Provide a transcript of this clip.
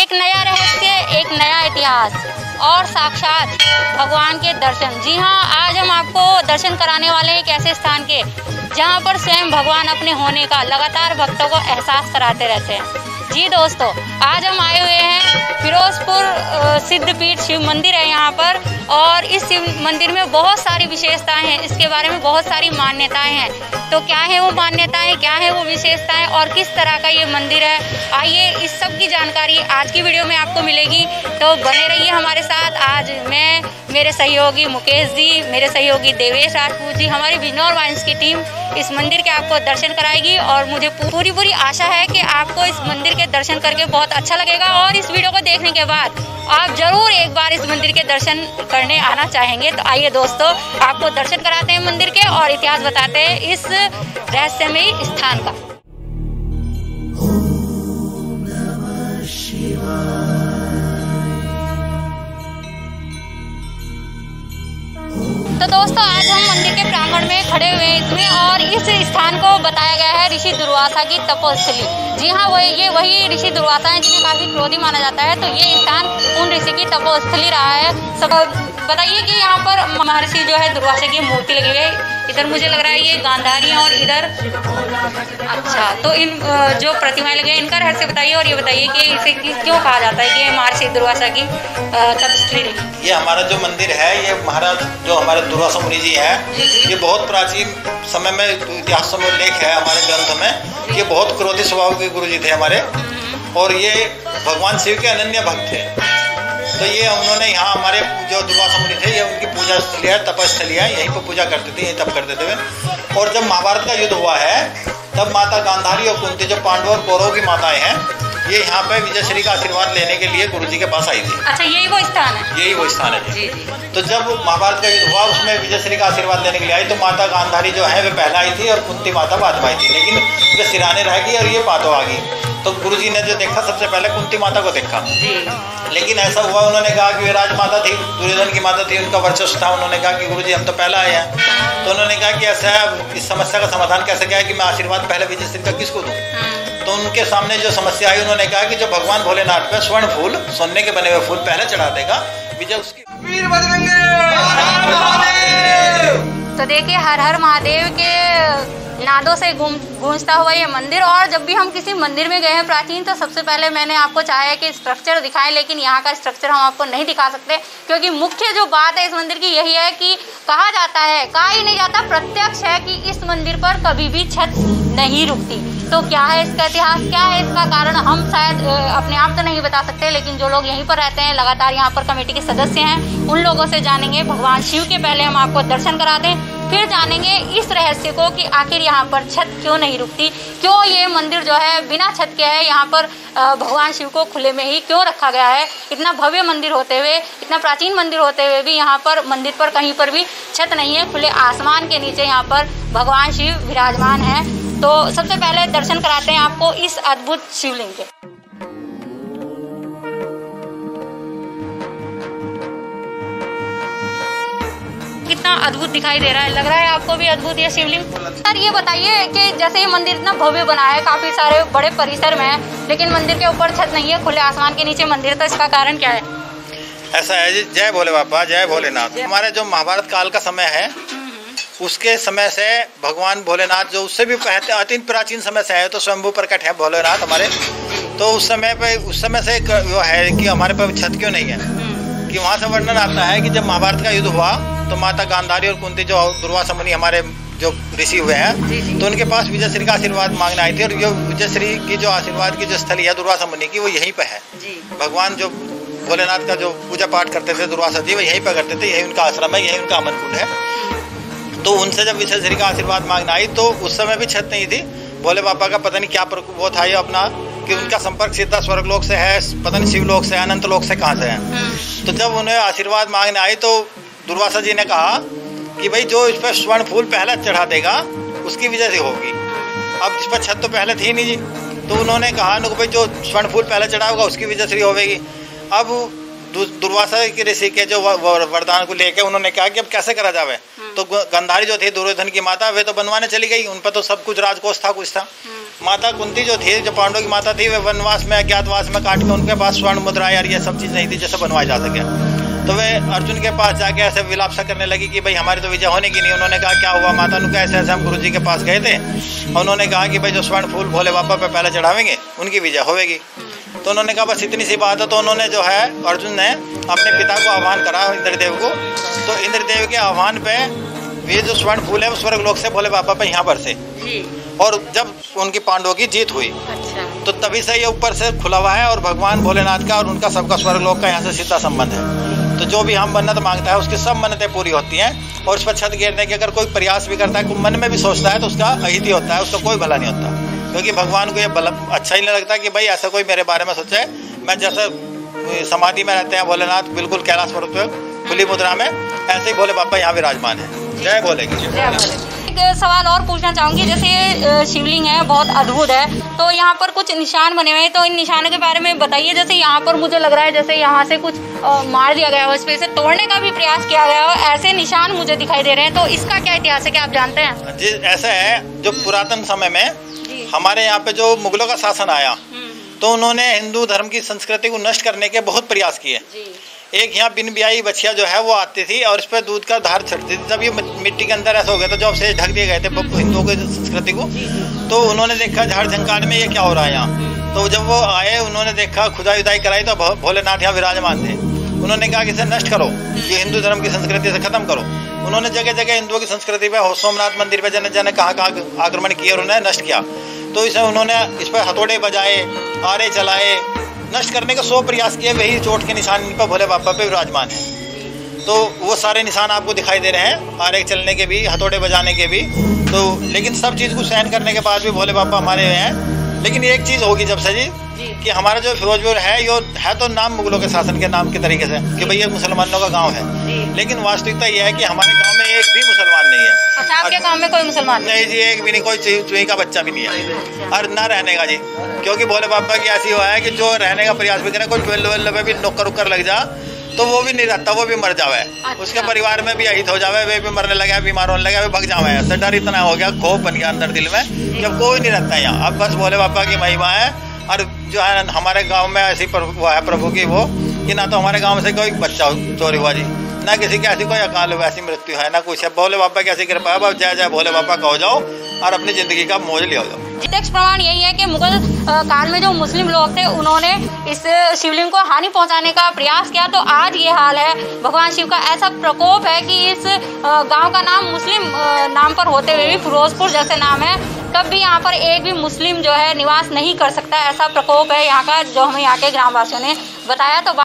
एक नया रहस्य, एक नया इतिहास और साक्षात भगवान के दर्शन। जी हाँ, आज हम आपको दर्शन कराने वाले हैं एक ऐसे स्थान के जहाँ पर स्वयं भगवान अपने होने का लगातार भक्तों को एहसास कराते रहते हैं। जी दोस्तों, आज हम आए हुए हैं फिरोजपुर सिद्धपीठ शिव मंदिर है यहाँ पर, और इस शिव मंदिर में बहुत सारी विशेषताएं हैं। इसके बारे में बहुत सारी मान्यताएं हैं। तो क्या है वो मान्यताएं, क्या है वो विशेषताएं और किस तरह का ये मंदिर है, आइए इस सब की जानकारी आज की वीडियो में आपको मिलेगी। तो बने रहिए हमारे साथ। आज मैं, मेरे सहयोगी मुकेश जी, मेरे सहयोगी देवेश राजपूत जी, हमारी बिजनौर वाइन्स की टीम इस मंदिर के आपको दर्शन कराएगी। और मुझे पूरी आशा है कि आपको इस मंदिर के दर्शन करके बहुत अच्छा लगेगा और इस वीडियो को देखने के बाद आप जरूर एक बार इस मंदिर के दर्शन करने आना चाहेंगे। तो आइए दोस्तों, आपको दर्शन कराते हैं मंदिर के और इतिहास बताते हैं इस रहस्यमयी स्थान का। तो दोस्तों, आज हम मंदिर के प्रांगण में खड़े हुए हैं इसमें, और इस स्थान को बताया गया है ऋषि दुर्वासा की तपोस्थली। जी हाँ, वही ऋषि दुर्वासा हैं जिन्हें काफी क्रोधी माना जाता है। तो ये स्थान उन ऋषि की तपोस्थली रहा है। सब बताइए कि यहाँ पर महर्षि जो है दुर्वासा की मूर्ति लगी हुई है। इधर मुझे लग रहा है ये गांधारी है और इधर, अच्छा, तो इन जो प्रतिमाएं लगी हैं इनका रहस्य बताइए, और ये बताइए कि इसे क्यों कहा जाता है कि महर्षि दुर्वासा की तपस्वी रही। ये हमारा जो मंदिर है, ये महाराज जो हमारे दुर्वासा मुनि जी है, ये बहुत प्राचीन समय में इतिहास में उल्लेख है हमारे ग्रंथ में। ये बहुत क्रोधी स्वभाव के गुरु जी थे हमारे, और ये भगवान शिव के अनन्य भक्त थे। तो ये उन्होंने यहाँ हमारे जो दुर्वासा मुनि थे, ये उनकी पूजा स्थली है, तपस्थली है, यहीं पर पूजा करते थे, यहीं तप करते थे। और जब महाभारत का युद्ध हुआ है, तब माता गांधारी और कुंती जो पांडव और कौरव की माताएं हैं, ये यहाँ पे विजयश्री का आशीर्वाद लेने के लिए गुरु जी के पास आई थी। अच्छा, यही वो स्थान है? यही वो स्थान है जी। तो जब महाभारत का युद्ध हुआ, उसमें विजयश्री का आशीर्वाद लेने के लिए आई, तो माता गांधारी जो है वे पहला आई थी और कुंती माता बाद में आई थी, लेकिन वे सिराने रह गई और ये पादों आ गई। तो गुरु जी ने जो देखा, सबसे पहले कुंती माता को देखा जी। लेकिन ऐसा हुआ, उन्होंने कहा कि वे राजमाता थी, दुर्योधन की माता थी, उनका वर्चस्व था। उन्होंने कहा कि गुरु जी हम तो पहला आए हैं। तो उन्होंने कहा कि ऐसा है, इस समस्या का समाधान कैसे क्या है कि मैं आशीर्वाद पहले विजयश्री का किसको दूँ। तो उनके सामने जो समस्या आई, उन्होंने कहा कि जो भगवान भोलेनाथ पे स्वर्ण फूल, सोने के बने हुए फूल पहले चढ़ा देगा, विजय उसकी। तो देखिए, हर हर महादेव के नादों से गूंजता हुआ ये मंदिर। और जब भी हम किसी मंदिर में गए हैं प्राचीन, तो सबसे पहले मैंने आपको चाहा कि स्ट्रक्चर दिखाएं, लेकिन यहाँ का स्ट्रक्चर हम आपको नहीं दिखा सकते, क्योंकि मुख्य जो बात है इस मंदिर की यही है कि कहा जाता है, कहा ही नहीं जाता, प्रत्यक्ष है कि इस मंदिर पर कभी भी छत नहीं रुकती। तो क्या है इसका इतिहास, क्या है इसका कारण, हम शायद अपने आप तो नहीं बता सकते, लेकिन जो लोग यहीं पर रहते हैं, लगातार यहाँ पर कमेटी के सदस्य हैं, उन लोगों से जानेंगे। भगवान शिव के पहले हम आपको दर्शन करा दें, फिर जानेंगे इस रहस्य को कि आखिर यहाँ पर छत क्यों नहीं रुकती, क्यों ये मंदिर जो है बिना छत के है, यहाँ पर भगवान शिव को खुले में ही क्यों रखा गया है। इतना भव्य मंदिर होते हुए, इतना प्राचीन मंदिर होते हुए भी यहाँ पर मंदिर पर कहीं पर भी छत नहीं है, खुले आसमान के नीचे यहाँ पर भगवान शिव विराजमान है। तो सबसे पहले दर्शन कराते हैं आपको इस अद्भुत शिवलिंग के। कितना अद्भुत दिखाई दे रहा है, लग रहा है आपको भी अद्भुत ये शिवलिंग? सर ये बताइए कि जैसे ये मंदिर इतना भव्य बना है, काफी सारे बड़े परिसर में है, लेकिन मंदिर के ऊपर छत नहीं है, खुले आसमान के नीचे मंदिर, तो इसका कारण क्या है? ऐसा है जी, जय भोले बाबा, जय भोलेनाथ। हमारे जो महाभारत काल का समय है, उसके समय से भगवान भोलेनाथ जो उससे भी अति प्राचीन समय से है, तो स्वयंभू प्रकट है भोलेनाथ हमारे। तो उस समय से वो है कि हमारे पास छत क्यों नहीं है, कि वहाँ से वर्णन आता है कि जब महाभारत का युद्ध हुआ, तो माता गांधारी और कुंती जो दुर्वासा मुनि हमारे जो ऋषि हुए हैं, तो उनके पास विजयश्री का आशीर्वाद मांगने आई थी। और जो विजयश्री की जो आशीर्वाद की जो स्थली है दुर्वासा मुनि की, वो यहीं पे है। भगवान जो भोलेनाथ का जो पूजा पाठ करते थे दुर्वासा जी, वो यहीं पर करते थे, यही उनका आश्रम है, यही उनका अमन कुंड है। तो उनसे जब विजयश्री का आशीर्वाद मांगने आई, तो उस समय भी छत नहीं थी। भोले बाबा का पता नहीं क्या वो था ये अपना, कि उनका संपर्क सीधा स्वर्ग लोक से है, पता नहीं शिवलोक से, अनंत लोक से कहाँ से है। तो जब उन्हें आशीर्वाद मांगने आई, तो दुर्वासा जी ने कहा कि भाई जो इस पर स्वर्ण फूल पहले चढ़ा देगा, उसकी वजह से होगी। अब इस पर छत तो पहले थी नहीं जी, तो उन्होंने कहा भाई जो स्वर्ण फूल पहले चढ़ा होगा उसकी वजह से होगी। अब दुर्वासा की ऋषि के जो वरदान को लेके उन्होंने कहा कि अब कैसे करा जावे। तो गंधारी जो थी दुर्योधन की माता, वे तो बनवाने चली गई, उन पर तो सब कुछ राजकोष था, कुछ था। माता कुंती जो थी, जो पांडवों की माता थी, वे वनवास में अज्ञातवास में काट के उनके पास स्वर्ण मुद्रा यार ये सब चीज़ नहीं थी जैसे बनवाया जा सके। तो वे अर्जुन के पास जाके ऐसे विलाप सा करने लगी कि भाई हमारी तो विजय होने की नहीं। उन्होंने कहा क्या हुआ माता? उनको ऐसे ऐसे हम गुरु जी के पास गए थे, उन्होंने कहा कि भाई जो स्वर्ण फूल भोले बाबा पे पहले चढ़ावेंगे उनकी विजय होगी। तो उन्होंने कहा बस इतनी सी बात है। तो उन्होंने जो है अर्जुन ने अपने पिता को आह्वान करा, इंद्रदेव को। तो इंद्रदेव के आह्वान पे ये जो स्वर्ण फूल है वो स्वर्ग लोक से भोले बाबा पे यहाँ पर से, और जब उनकी पांडवों की जीत हुई तो तभी से ये ऊपर से खुला हुआ है, और भगवान भोलेनाथ का और उनका सबका स्वर्ग लोक का यहाँ से सीधा संबंध है। तो जो भी हम मन्नत मांगता है उसकी सब मन्नतें पूरी होती हैं। और इस पर छत घेरने की अगर कोई प्रयास भी करता है, कोई मन में भी सोचता है, तो उसका अहित ही होता है, उसका कोई भला नहीं होता। क्योंकि भगवान को ये अच्छा ही नहीं लगता कि भाई ऐसा कोई मेरे बारे में सोचे। मैं जैसे समाधि में रहते हैं भोलेनाथ बिल्कुल कैलाश पर्वत पे खुली मुद्रा में, ऐसे ही भोले बाबा यहाँ विराजमान है। जय भोले की। एक सवाल और पूछना चाहूँगी, जैसे ये शिवलिंग है बहुत अद्भुत है, तो यहाँ पर कुछ निशान बने हुए हैं, तो इन निशानों के बारे में बताइए। जैसे यहाँ पर मुझे लग रहा है जैसे यहाँ से कुछ मार दिया गया हो, इस पे से तोड़ने का भी प्रयास किया गया हो, ऐसे निशान मुझे दिखाई दे रहे हैं। तो इसका क्या इतिहास है, क्या आप जानते हैं? जी ऐसा है, जो पुरातन समय में हमारे यहाँ पे जो मुगलों का शासन आया तो उन्होंने हिंदू धर्म की संस्कृति को नष्ट करने के बहुत प्रयास किए। एक यहाँ बिन ब्याही बछिया जो है वो आती थी और इस पर दूध का धार छटती थी। जब ये मिट्टी के अंदर ऐसा हो गया था, जो अवशेष ढक दिए गए थे हिंदुओं की संस्कृति को, तो उन्होंने देखा झाड़ झंकार में ये क्या हो रहा है यहाँ। तो जब वो आए उन्होंने देखा, खुदाई उदाई कराई तो भोलेनाथ यहाँ विराजमान थे। उन्होंने कहा कि इसे नष्ट करो, ये हिंदू धर्म की संस्कृति से खत्म करो। उन्होंने जगह जगह हिंदुओं की संस्कृति पे, सोमनाथ मंदिर पे जन जन कहाँ आक्रमण किए और उन्होंने नष्ट किया। तो इसे उन्होंने इस पर हथौड़े बजाए, आरे चलाए, नष्ट करने के 100 प्रयास किए। वही चोट के निशान इन पर भोले बाबा पे विराजमान है। तो वो सारे निशान आपको दिखाई दे रहे हैं, आरे चलने के भी, हथौड़े बजाने के भी। तो लेकिन सब चीज़ को सहन करने के बाद भी भोले बाबा हमारे हैं। लेकिन एक चीज़ होगी जब से जी कि हमारा जो फिरोजपुर है यो है तो नाम मुगलों के शासन के नाम के तरीके से कि भैया मुसलमानों का गांव है, लेकिन वास्तविकता यह है कि हमारे गांव में एक भी मुसलमान नहीं है। अच्छा, आपके गांव में कोई मुसलमान नहीं जी, एक भी नहीं, कोई चुई का बच्चा भी नहीं है, और ना रहने का जी। क्योंकि भोले बाबा की ऐसी हुआ है कि जो रहने का प्रयास भी करे, कोई ट्वेल्व में भी नौकर उकर लग जा तो वो भी नहीं रहता, वो भी मर जावे। उसके परिवार में भी अहित हो जावे, वे भी मरने लगे, बीमार होने लगे, वे भग जावे। ऐसा डर इतना हो गया, खौफ बन गया अंदर दिल में कि अब कोई नहीं रहता यहाँ। अब बस भोले बाबा की महिमा है। और जो है हमारे गांव में ऐसी वो है प्रभु की वो कि ना तो हमारे गांव से कोई बच्चा चोरी हुआ जी, ना किसी की ऐसी कोई अकाल हुआ, ऐसी मृत्यु है, ना कुछ है। भोले बाबा की ऐसी कृपा है। अब जय जय भोले बाबा कहो जाओ और अपनी जिंदगी का मौज ले जाओ। प्रत्यक्ष प्रमाण यही है कि मुगल काल में जो मुस्लिम लोग थे उन्होंने इस शिवलिंग को हानि पहुंचाने का प्रयास किया, तो आज ये हाल है। भगवान शिव का ऐसा प्रकोप है कि इस गांव का नाम मुस्लिम नाम पर होते हुए भी फिरोजपुर जैसे नाम है, तब भी यहाँ पर एक भी मुस्लिम जो है निवास नहीं कर सकता। ऐसा प्रकोप है यहाँ का, जो हमें यहाँ के ग्रामवासियों ने बताया। तो